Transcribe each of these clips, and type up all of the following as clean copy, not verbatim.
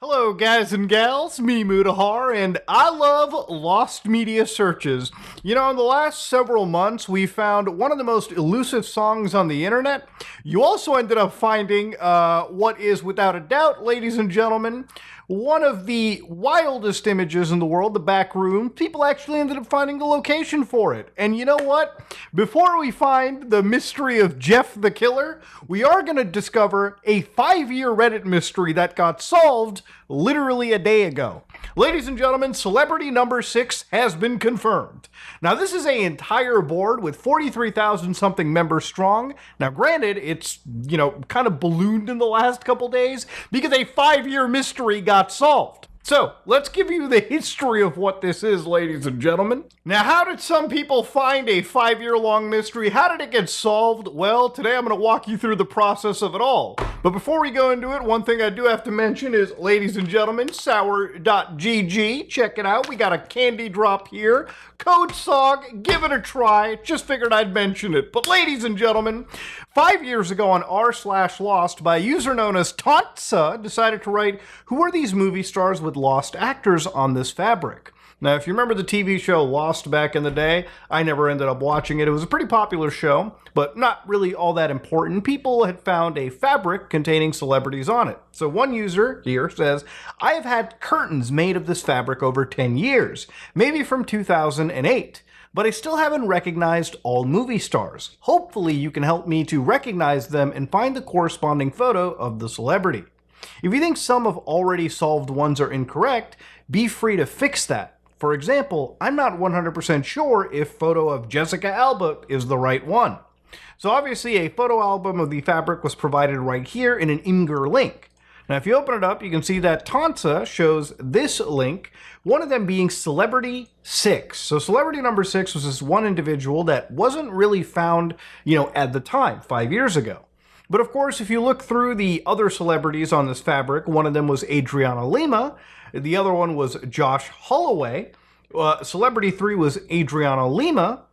Hello, guys and gals, me Mudahar, and I love lost media searches. You know, in the last several months, we found one of the most elusive songs on the internet. You also ended up finding what is, without a doubt, ladies and gentlemen, one of the wildest images in the world, the back room. People actually ended up finding the location for it. And you know what? Before we find the mystery of Jeff the Killer, we are going to discover a 5-year Reddit mystery that got solved literally a day ago. Ladies and gentlemen, celebrity number 6 has been confirmed. Now, this is an entire board with 43,000 something members strong. Now, granted, it's, kind of ballooned in the last couple days because a 5-year mystery got solved. So, let's give you the history of what this is, ladies and gentlemen. Now, how did some people find a 5-year-long mystery? How did it get solved? Well, today I'm going to walk you through the process of it all. But before we go into it, one thing I do have to mention is, ladies and gentlemen, sour.gg, check it out. We got a candy drop here. Code SOG, give it a try. Just figured I'd mention it. But ladies and gentlemen, 5 years ago on r/lost, by a user known as Tantsa, decided to write, who are these movie stars with lost actors on this fabric? Now, if you remember the TV show Lost back in the day, I never ended up watching it. It was a pretty popular show, but not really all that important. People had found a fabric containing celebrities on it. So one user here says, I have had curtains made of this fabric over 10 years, maybe from 2008. But I still haven't recognized all movie stars. Hopefully you can help me to recognize them and find the corresponding photo of the celebrity. If you think some of already solved ones are incorrect, be free to fix that. For example, I'm not 100% sure if photo of Jessica Alba is the right one. So obviously a photo album of the fabric was provided right here in an Imgur link. Now if you open it up, you can see that Tansa shows this link, one of them being Celebrity 6. So celebrity number 6 was this one individual that wasn't really found, at the time, 5 years ago. But of course, if you look through the other celebrities on this fabric, one of them was Adriana Lima, the other one was Josh Holloway, Celebrity 3 was Adriana Lima,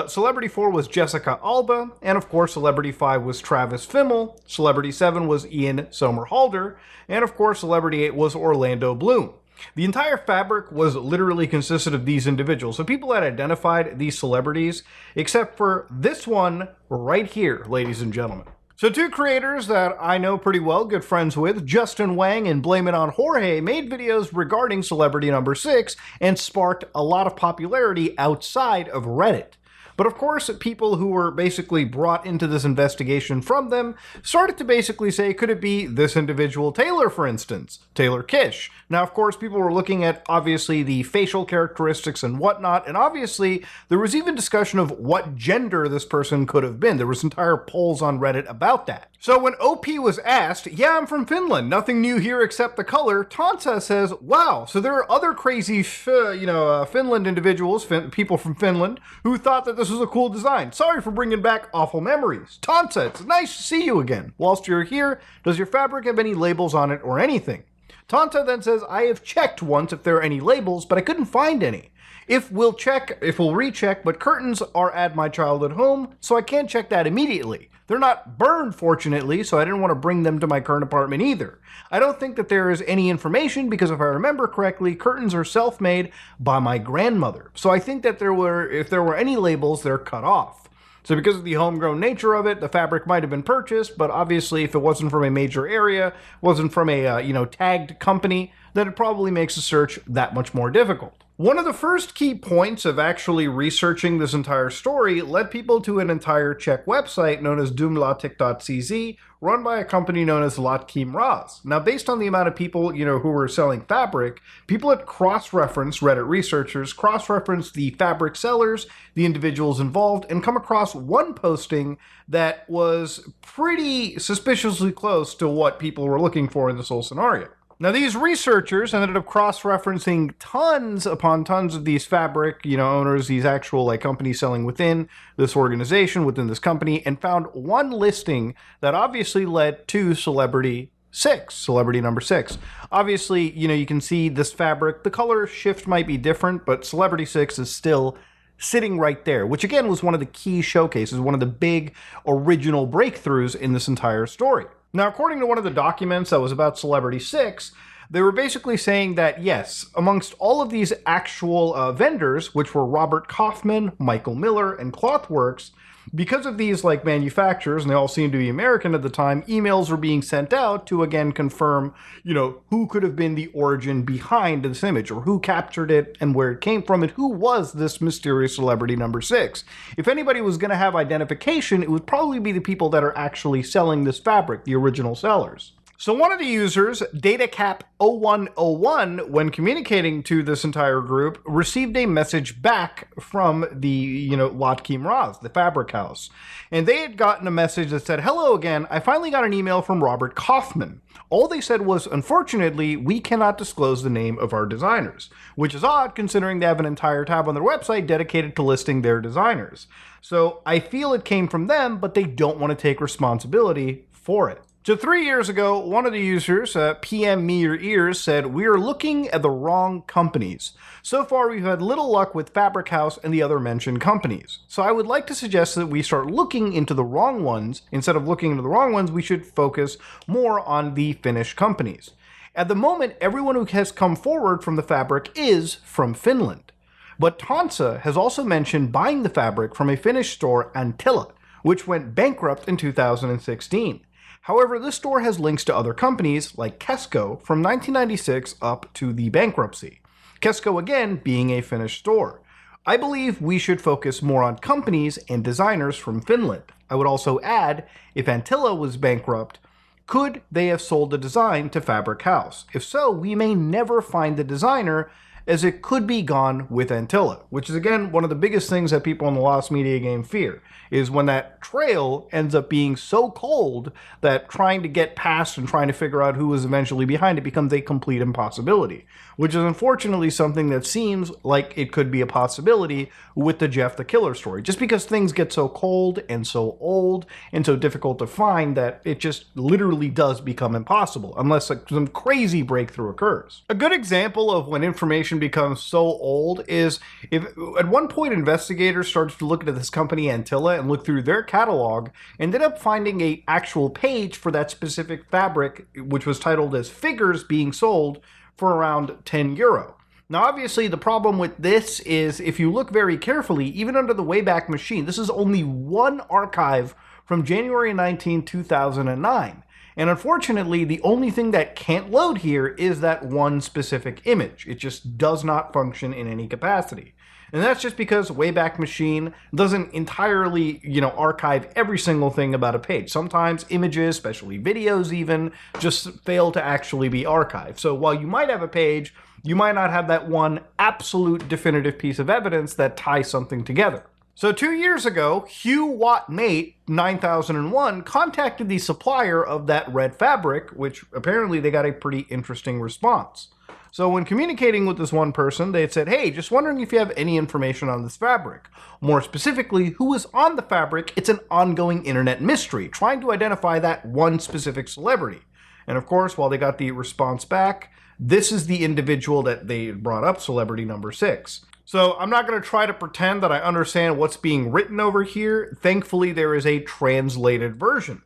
Celebrity 4 was Jessica Alba, and of course Celebrity 5 was Travis Fimmel, Celebrity 7 was Ian Somerhalder, and of course Celebrity 8 was Orlando Bloom. The entire fabric was literally consisted of these individuals. So people had identified these celebrities, except for this one right here, ladies and gentlemen. So two creators that I know pretty well, good friends with, Justin Wang and Blame It On Jorge, made videos regarding celebrity number 6 and sparked a lot of popularity outside of Reddit. But of course, people who were basically brought into this investigation from them started to basically say, could it be this individual Taylor, for instance? Taylor Kish. Now, of course, people were looking at, obviously, the facial characteristics and whatnot, and obviously, there was even discussion of what gender this person could have been. There was entire polls on Reddit about that. So when OP was asked, yeah, I'm from Finland, nothing new here except the color, Tansa says, wow, so there are other crazy, Finland individuals, people from Finland, who thought that this was a cool design. Sorry for bringing back awful memories. Tansa, it's nice to see you again. Whilst you're here, does your fabric have any labels on it or anything? Tanta then says, I have checked once if there are any labels, but I couldn't find any. If we'll recheck, but curtains are at my childhood home, so I can't check that immediately. They're not burned, fortunately, so I didn't want to bring them to my current apartment either. I don't think that there is any information because if I remember correctly, curtains are self-made by my grandmother. So I think that if there were any labels, they're cut off. So because of the homegrown nature of it, the fabric might have been purchased, but obviously if it wasn't from a major area, wasn't from a, tagged company, then it probably makes the search that much more difficult. One of the first key points of actually researching this entire story led people to an entire Czech website known as dumlatik.cz, run by a company known as Latkim Raz. Now, based on the amount of people, who were selling fabric, people had cross-referenced, Reddit researchers, cross-referenced the fabric sellers, the individuals involved, and come across one posting that was pretty suspiciously close to what people were looking for in this whole scenario. Now, these researchers ended up cross-referencing tons upon tons of these fabric, owners, these actual companies selling within this organization, within this company, and found one listing that obviously led to celebrity number 6. Obviously, you can see this fabric, the color shift might be different, but celebrity 6 is still sitting right there, which again was one of the key showcases, one of the big original breakthroughs in this entire story. Now, according to one of the documents that was about Celebrity 6, They were basically saying that, yes, amongst all of these actual vendors, which were Robert Kaufman, Michael Miller, and Clothworks, because of these manufacturers, and they all seemed to be American at the time, emails were being sent out to again confirm, who could have been the origin behind this image, or who captured it and where it came from, and who was this mysterious celebrity number 6. If anybody was going to have identification, it would probably be the people that are actually selling this fabric, the original sellers. So one of the users, DataCap0101, when communicating to this entire group, received a message back from the, Lotkim Raz, the fabric house. And they had gotten a message that said, "Hello again, I finally got an email from Robert Kaufman. All they said was, unfortunately, we cannot disclose the name of our designers," which is odd considering they have an entire tab on their website dedicated to listing their designers. So I feel it came from them, but they don't want to take responsibility for it. So 3 years ago, one of the users, PM Me Your Ears, said, "We are looking at the wrong companies. So far, we've had little luck with Fabric House and the other mentioned companies. So I would like to suggest that we start looking into the wrong ones. Instead of looking into the wrong ones, we should focus more on the Finnish companies. At the moment, everyone who has come forward from the fabric is from Finland. But Tansa has also mentioned buying the fabric from a Finnish store, Antilla, which went bankrupt in 2016. However, this store has links to other companies, like Kesko, from 1996 up to the bankruptcy. Kesko, again, being a Finnish store. I believe we should focus more on companies and designers from Finland. I would also add, if Antilla was bankrupt, could they have sold the design to Fabric House? If so, we may never find the designer, as it could be gone with Antilla, which is, again, one of the biggest things that people in the lost media game fear, is when that trail ends up being so cold that trying to get past and trying to figure out who was eventually behind it becomes a complete impossibility, which is unfortunately something that seems like it could be a possibility with the Jeff the Killer story, just because things get so cold and so old and so difficult to find that it just literally does become impossible, unless some crazy breakthrough occurs. A good example of when information becomes so old is if at one point investigators started to look at this company Antilla and look through their catalog, ended up finding a actual page for that specific fabric, which was titled as figures being sold for around €10. Now, obviously, the problem with this is if you look very carefully, even under the Wayback Machine, this is only one archive from January 19, 2009. And unfortunately, the only thing that can't load here is that one specific image. It just does not function in any capacity. And that's just because Wayback Machine doesn't entirely, archive every single thing about a page. Sometimes images, especially videos even, just fail to actually be archived. So while you might have a page, you might not have that one absolute definitive piece of evidence that ties something together. So 2 years ago, Hugh Watt Mate 9001 contacted the supplier of that red fabric, which apparently they got a pretty interesting response. So when communicating with this one person, they had said, "Hey, just wondering if you have any information on this fabric. More specifically, who is on the fabric? It's an ongoing internet mystery, trying to identify that one specific celebrity." And of course, while they got the response back, this is the individual that they brought up, celebrity number 6. So I'm not going to try to pretend that I understand what's being written over here. Thankfully, there is a translated version.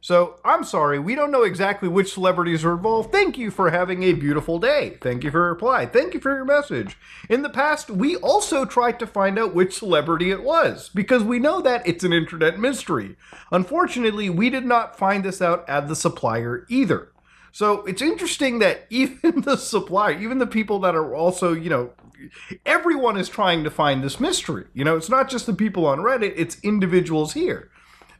So, I'm sorry, we don't know exactly which celebrities are involved. Thank you for having a beautiful day. Thank you for your reply. Thank you for your message. In the past, we also tried to find out which celebrity it was, because we know that it's an internet mystery. Unfortunately, we did not find this out at the supplier either. So, it's interesting that even the supplier, even the people that are also, everyone is trying to find this mystery. It's not just the people on Reddit, it's individuals here.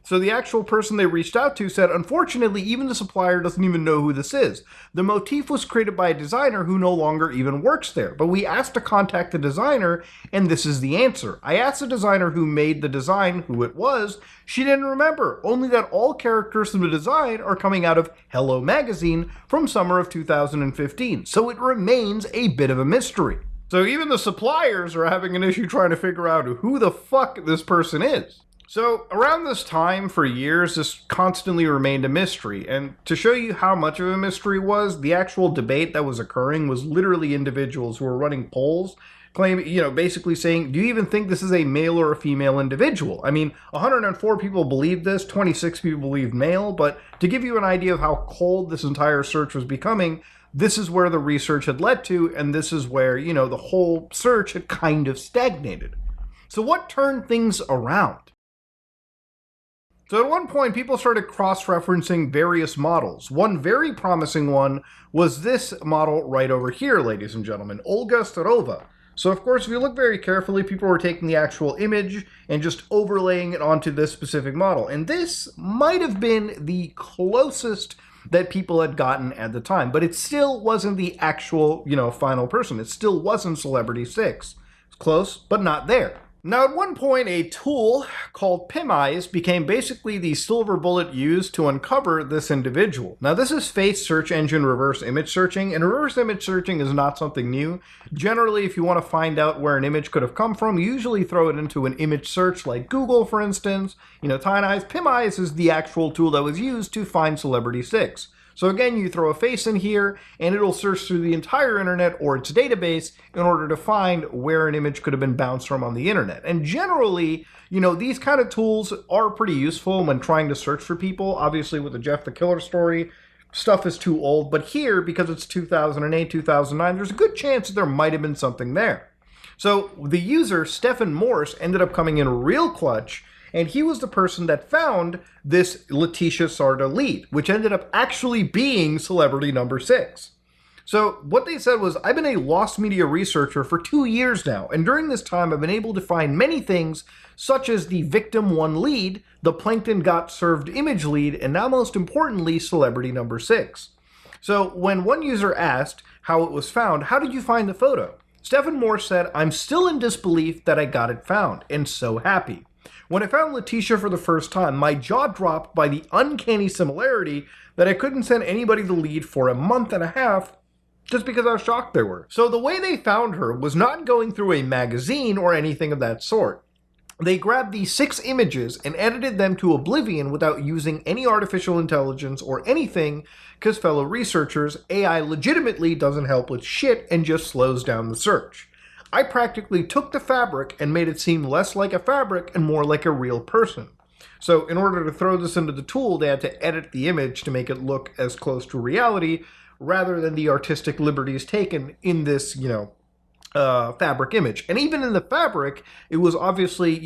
So the actual person they reached out to said, "Unfortunately, even the supplier doesn't even know who this is. The motif was created by a designer who no longer even works there. But we asked to contact the designer, and this is the answer. I asked the designer who made the design who it was. She didn't remember, only that all characters from the design are coming out of Hello Magazine from summer of 2015. So it remains a bit of a mystery." So even the suppliers are having an issue trying to figure out who the fuck this person is. So around this time, for years, this constantly remained a mystery. And to show you how much of a mystery was, the actual debate that was occurring was literally individuals who were running polls, claiming, basically saying, "Do you even think this is a male or a female individual?" I mean, 104 people believed this, 26 people believed male, but to give you an idea of how cold this entire search was becoming, this is where the research had led to, and this is where, the whole search had kind of stagnated. So what turned things around? So at one point, people started cross-referencing various models. One very promising one was this model right over here, ladies and gentlemen, Olga Starova. So of course, if you look very carefully, people were taking the actual image and just overlaying it onto this specific model. And this might have been the closest that people had gotten at the time, but it still wasn't the actual, final person. It still wasn't Celebrity 6. It's close, but not there. Now, at one point, a tool called PimEyes became basically the silver bullet used to uncover this individual. Now, this is face search engine reverse image searching, and reverse image searching is not something new. Generally, if you want to find out where an image could have come from, you usually throw it into an image search like Google, for instance. PimEyes is the actual tool that was used to find Celebrity 6. So again, you throw a face in here, and it'll search through the entire internet or its database in order to find where an image could have been bounced from on the internet. And generally, these kind of tools are pretty useful when trying to search for people. Obviously, with the Jeff the Killer story, stuff is too old. But here, because it's 2008, 2009, there's a good chance that there might have been something there. So the user, Stephen Morse, ended up coming in real clutch, and he was the person that found this Leticia Sarda lead, which ended up actually being celebrity number 6. So what they said was, I've been a lost media researcher for 2 years now, and during this time I've been able to find many things, such as the victim 1 lead, the plankton got served image lead, and now most importantly, celebrity number 6. So when one user asked how it was found, how did you find the photo? Stephen Morse said, I'm still in disbelief that I got it found, and so happy. When I found Leticia for the first time, my jaw dropped by the uncanny similarity that I couldn't send anybody the lead for a month and a half just because how shocked they were. So the way they found her was not going through a magazine or anything of that sort. They grabbed these 6 images and edited them to oblivion without using any artificial intelligence or anything, because fellow researchers, AI legitimately doesn't help with shit and just slows down the search. I practically took the fabric and made it seem less like a fabric and more like a real person. So in order to throw this into the tool, they had to edit the image to make it look as close to reality rather than the artistic liberties taken in this, fabric image. And even in the fabric, it was obviously,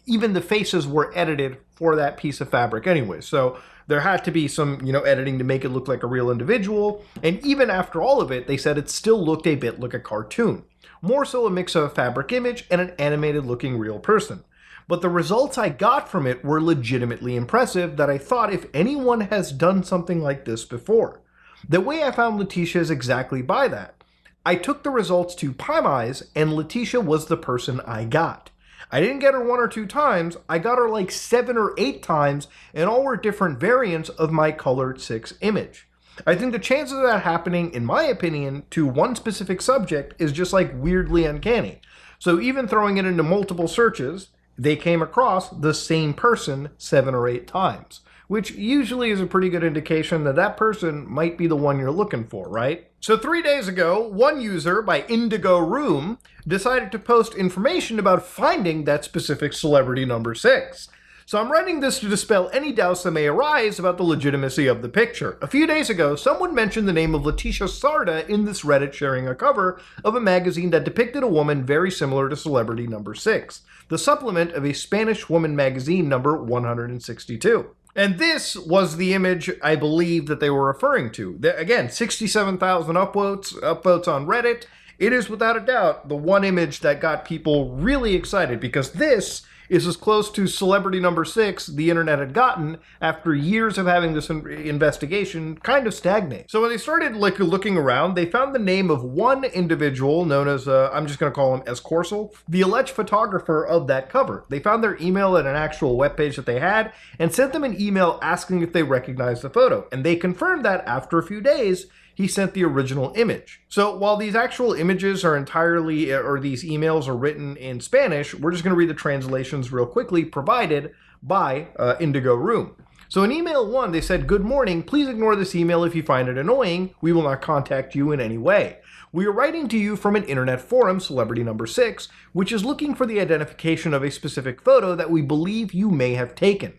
even the faces were edited for that piece of fabric anyway. So there had to be some, editing to make it look like a real individual. And even after all of it, they said it still looked a bit like a cartoon. More so a mix of a fabric image and an animated looking real person. But the results I got from it were legitimately impressive that I thought if anyone has done something like this before. The way I found Leticia is exactly by that. I took the results to PimEyes and Leticia was the person I got. I didn't get her 1 or 2 times, I got her like 7 or 8 times and all were different variants of my colored 6 image. I think the chances of that happening, in my opinion, to one specific subject is just like weirdly uncanny. So even throwing it into multiple searches, they came across the same person 7 or 8 times, which usually is a pretty good indication that that person might be the one you're looking for, right? So 3 days ago, one user by Indigo Room decided to post information about finding that specific celebrity number 6. So I'm writing this to dispel any doubts that may arise about the legitimacy of the picture. A few days ago, someone mentioned the name of Leticia Sarda in this Reddit sharing a cover of a magazine that depicted a woman very similar to celebrity number 6, the supplement of a Spanish woman magazine number 162. And this was the image I believe that they were referring to. Again, 67,000 upvotes on Reddit. It is without a doubt the one image that got people really excited because this is as close to celebrity number 6 the internet had gotten after years of having this investigation kind of stagnate. So when they started looking around, they found the name of one individual known as, I'm just going to call him Escorsal, the alleged photographer of that cover. They found their email at an actual webpage that they had and sent them an email asking if they recognized the photo. And they confirmed that after a few days, he sent the original image. So while these actual images are entirely, or these emails are written in Spanish, we're just going to read the translations real quickly provided by Indigo Room. So in email 1, they said, "Good morning, please ignore this email if you find it annoying. We will not contact you in any way. We are writing to you from an internet forum, celebrity number 6, which is looking for the identification of a specific photo that we believe you may have taken.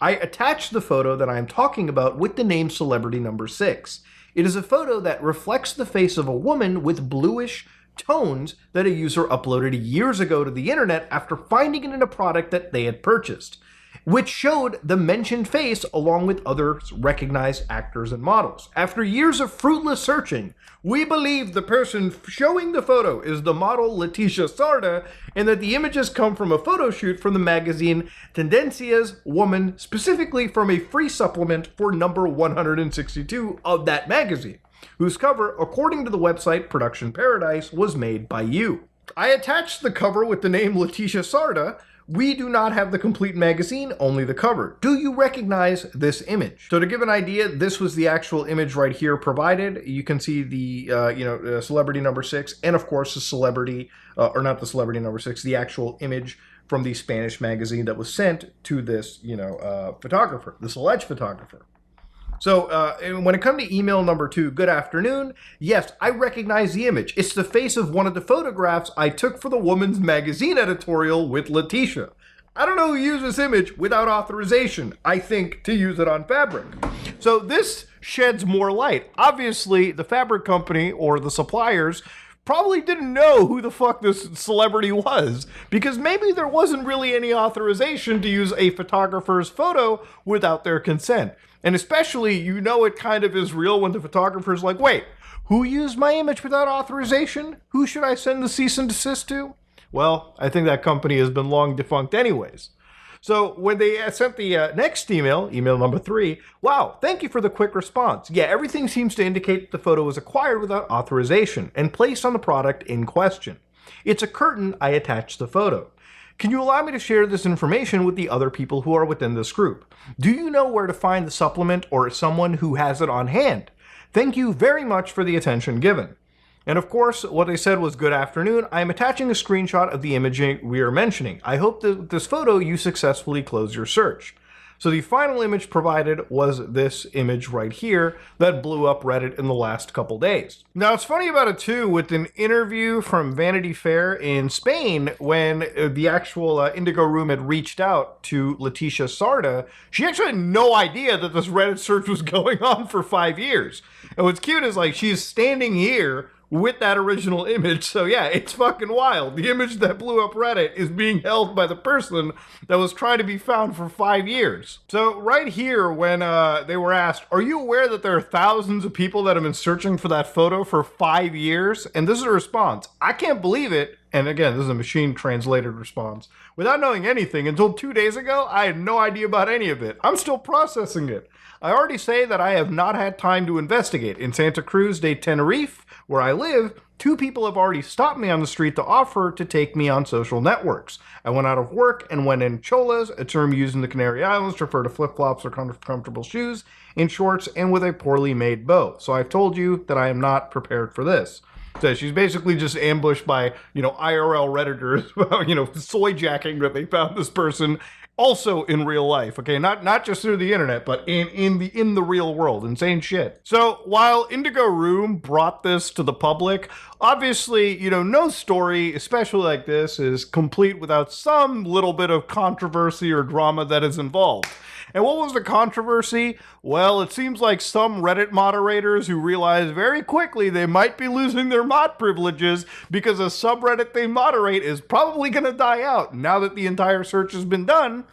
I attached the photo that I am talking about with the name celebrity number 6. It is a photo that reflects the face of a woman with bluish tones that a user uploaded years ago to the internet after finding it in a product that they had purchased, which showed the mentioned face along with other recognized actors and models. After years of fruitless searching, we believe the person showing the photo is the model Leticia Sarda, and that the images come from a photo shoot from the magazine Tendencias Woman, specifically from a free supplement for number 162 of that magazine, whose cover, according to the website Production Paradise, was made by you. I attached the cover with the name Leticia Sarda. We do not have the complete magazine, only the cover. Do you recognize this image? So to give an idea, this was the actual image right here provided. You can see the, celebrity number 6, and of course the celebrity, or not the celebrity number 6, the actual image from the Spanish magazine that was sent to this, photographer, this alleged photographer. So when it comes to email number 2, good afternoon. Yes, I recognize the image. It's the face of one of the photographs I took for the Woman's Magazine editorial with Leticia. I don't know who used this image without authorization. I think to use it on fabric. So this sheds more light. Obviously, the fabric company or the suppliers probably didn't know who the fuck this celebrity was, because maybe there wasn't really any authorization to use a photographer's photo without their consent. And especially, it kind of is real when the photographer's like, wait, who used my image without authorization? Who should I send the cease and desist to? Well, I think that company has been long defunct anyways. So when they sent the next email number 3, wow, thank you for the quick response. Yeah, everything seems to indicate the photo was acquired without authorization and placed on the product in question. It's a curtain I attached the photo. Can you allow me to share this information with the other people who are within this group? Do you know where to find the supplement or someone who has it on hand? Thank you very much for the attention given. And of course, what they said was, good afternoon. I am attaching a screenshot of the image we are mentioning. I hope that this photo you successfully close your search. So the final image provided was this image right here that blew up Reddit in the last couple days. Now, it's funny about it too, with an interview from Vanity Fair in Spain, when the actual Indigo Room had reached out to Leticia Sarda, she actually had no idea that this Reddit search was going on for 5 years. And what's cute is, like, she's standing here with that original image. So yeah, it's fucking wild. The image that blew up Reddit is being held by the person that was trying to be found for 5 years. So right here, when they were asked, are you aware that there are thousands of people that have been searching for that photo for 5 years? And this is a response. I can't believe it. And again, this is a machine translated response. Without knowing anything, until 2 days ago, I had no idea about any of it. I'm still processing it. I already say that I have not had time to investigate. In Santa Cruz de Tenerife, where I live, 2 people have already stopped me on the street to offer to take me on social networks. I went out of work and went in cholas, a term used in the Canary Islands to refer to flip-flops or comfortable shoes, in shorts, and with a poorly made bow. So I've told you that I am not prepared for this. So she's basically just ambushed by, IRL Redditors, soy jacking that they found this person also in real life, okay? Not just through the internet, but in the real world. Insane shit. So while Indigo Room brought this to the public, obviously, no story, especially like this, is complete without some little bit of controversy or drama that is involved. And what was the controversy? Well, it seems like some Reddit moderators who realized very quickly they might be losing their mod privileges because a subreddit they moderate is probably going to die out now that the entire search has been done,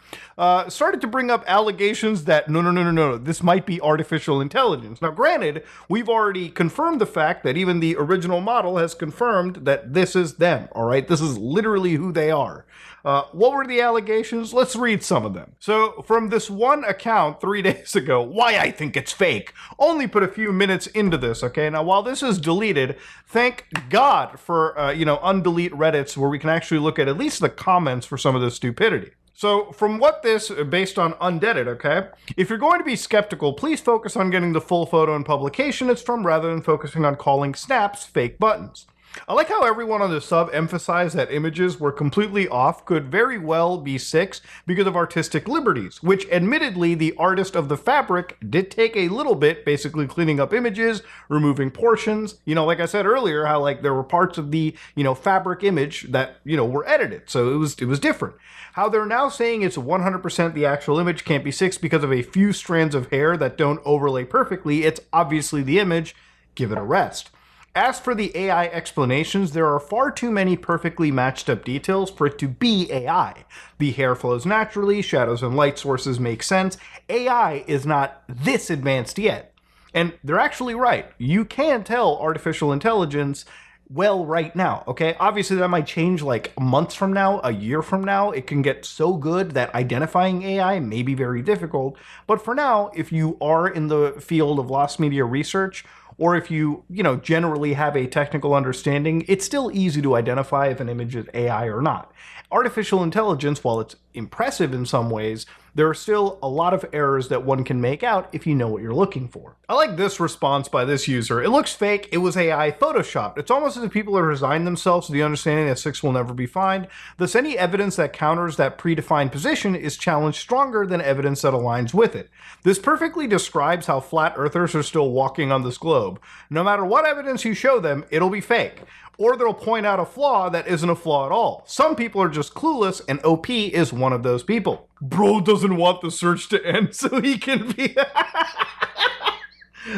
started to bring up allegations that no, this might be artificial intelligence. Now, granted, we've already confirmed the fact that even the original model has confirmed that this is them, all right? This is literally who they are. What were the allegations? Let's read some of them. So from this one account 3 days ago, why I think it's fake, only put a few minutes into this, okay? Now, while this is deleted, thank God for, undelete Reddits where we can actually look at least the comments for some of this stupidity. So from what this, based on Undeaded, okay? If you're going to be skeptical, please focus on getting the full photo and publication it's from rather than focusing on calling snaps fake buttons. I like how everyone on the sub emphasized that images were completely off could very well be 6 because of artistic liberties, which admittedly the artist of the fabric did take a little bit, basically cleaning up images, removing portions. You know, like I said earlier, how like there were parts of the, fabric image that, were edited. So it was different. How they're now saying it's 100% the actual image can't be 6 because of a few strands of hair that don't overlay perfectly. It's obviously the image. Give it a rest. As for the AI explanations, there are far too many perfectly matched up details for it to be AI. The hair flows naturally, shadows and light sources make sense. AI is not this advanced yet. And they're actually right. You can tell artificial intelligence well right now, okay? Obviously that might change like months from now, a year from now. It can get so good that identifying AI may be very difficult. But for now, if you are in the field of lost media research, or if you, generally have a technical understanding, it's still easy to identify if an image is AI or not. Artificial intelligence, while it's impressive in some ways, there are still a lot of errors that one can make out if you know what you're looking for. I like this response by this user. It looks fake. It was AI photoshopped. It's almost as if people have resigned themselves to the understanding that 6 will never be found. Thus, any evidence that counters that predefined position is challenged stronger than evidence that aligns with it. This perfectly describes how flat earthers are still walking on this globe. No matter what evidence you show them, it'll be fake. Or they'll point out a flaw that isn't a flaw at all. Some people are just clueless, and OP is one of those people. Bro doesn't want the search to end so he can be...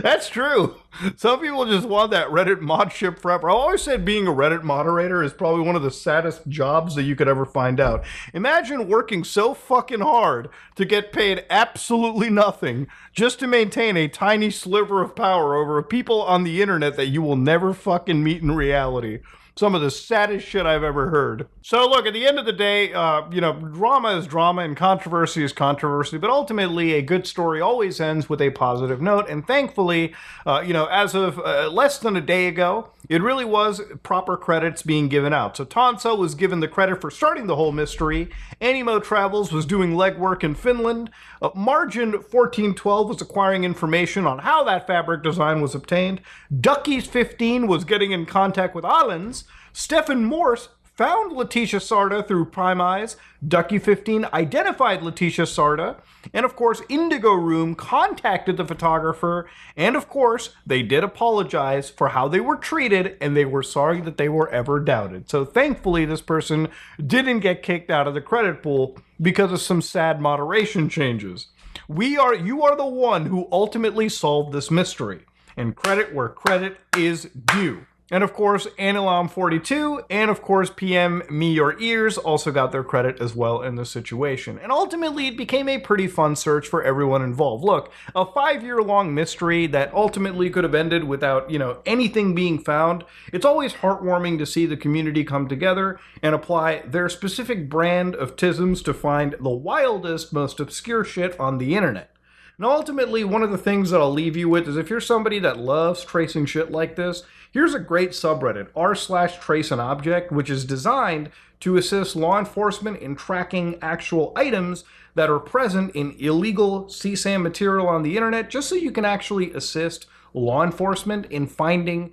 That's true. Some people just want that Reddit mod ship forever. I always said being a Reddit moderator is probably one of the saddest jobs that you could ever find out. Imagine working so fucking hard to get paid absolutely nothing just to maintain a tiny sliver of power over people on the internet that you will never fucking meet in reality. Some of the saddest shit I've ever heard. So look, at the end of the day, drama is drama and controversy is controversy, but ultimately a good story always ends with a positive note. And thankfully, as of less than a day ago, it really was proper credits being given out. So Tansa was given the credit for starting the whole mystery. Animo Travels was doing legwork in Finland. Margin 1412 was acquiring information on how that fabric design was obtained. Duckies 15 was getting in contact with Allens. Stephen Morse found Leticia Sarda through PimEyes. Ducky 15 identified Leticia Sarda. And of course, Indigo Room contacted the photographer. And of course, they did apologize for how they were treated, and they were sorry that they were ever doubted. So thankfully, this person didn't get kicked out of the credit pool because of some sad moderation changes. You are the one who ultimately solved this mystery. And credit where credit is due. And of course, Anilam42 and of course PM Me Your Ears also got their credit as well in this situation. And ultimately, it became a pretty fun search for everyone involved. Look, a 5-year-long mystery that ultimately could have ended without, anything being found. It's always heartwarming to see the community come together and apply their specific brand of tisms to find the wildest, most obscure shit on the internet. Now, ultimately, one of the things that I'll leave you with is if you're somebody that loves tracing shit like this, here's a great subreddit, r/traceanobject, which is designed to assist law enforcement in tracking actual items that are present in illegal CSAM material on the internet, just so you can actually assist law enforcement in finding,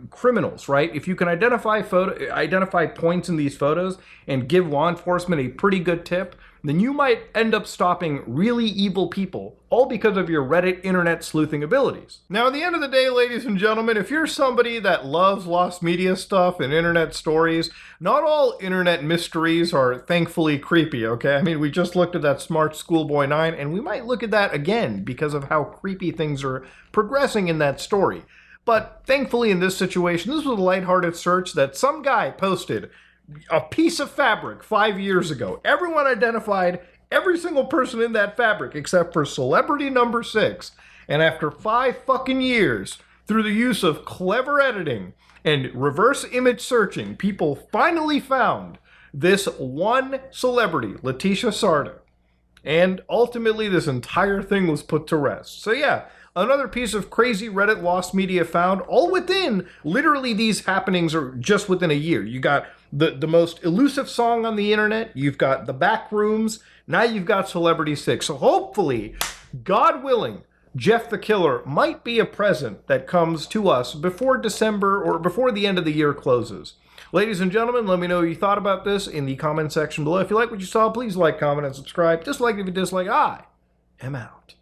criminals, right? If you can identify points in these photos and give law enforcement a pretty good tip, then you might end up stopping really evil people, all because of your Reddit internet sleuthing abilities. Now, at the end of the day, ladies and gentlemen, if you're somebody that loves lost media stuff and internet stories, not all internet mysteries are thankfully creepy, okay? I mean, we just looked at that Smart Schoolboy 9, and we might look at that again because of how creepy things are progressing in that story. But thankfully, in this situation, this was a lighthearted search that some guy posted a piece of fabric 5 years ago. Everyone identified every single person in that fabric except for celebrity number 6. And after 5 fucking years, through the use of clever editing and reverse image searching, people finally found this one celebrity, Leticia Sarda. And ultimately, this entire thing was put to rest. So yeah, another piece of crazy Reddit lost media found, all within, literally these happenings are just within a year. You got the most elusive song on the internet, you've got the back rooms, now you've got Celebrity 6. So hopefully, God willing, Jeff the Killer might be a present that comes to us before December or before the end of the year closes. Ladies and gentlemen, let me know what you thought about this in the comment section below. If you like what you saw, please like, comment, and subscribe. Dislike if you dislike. I am out.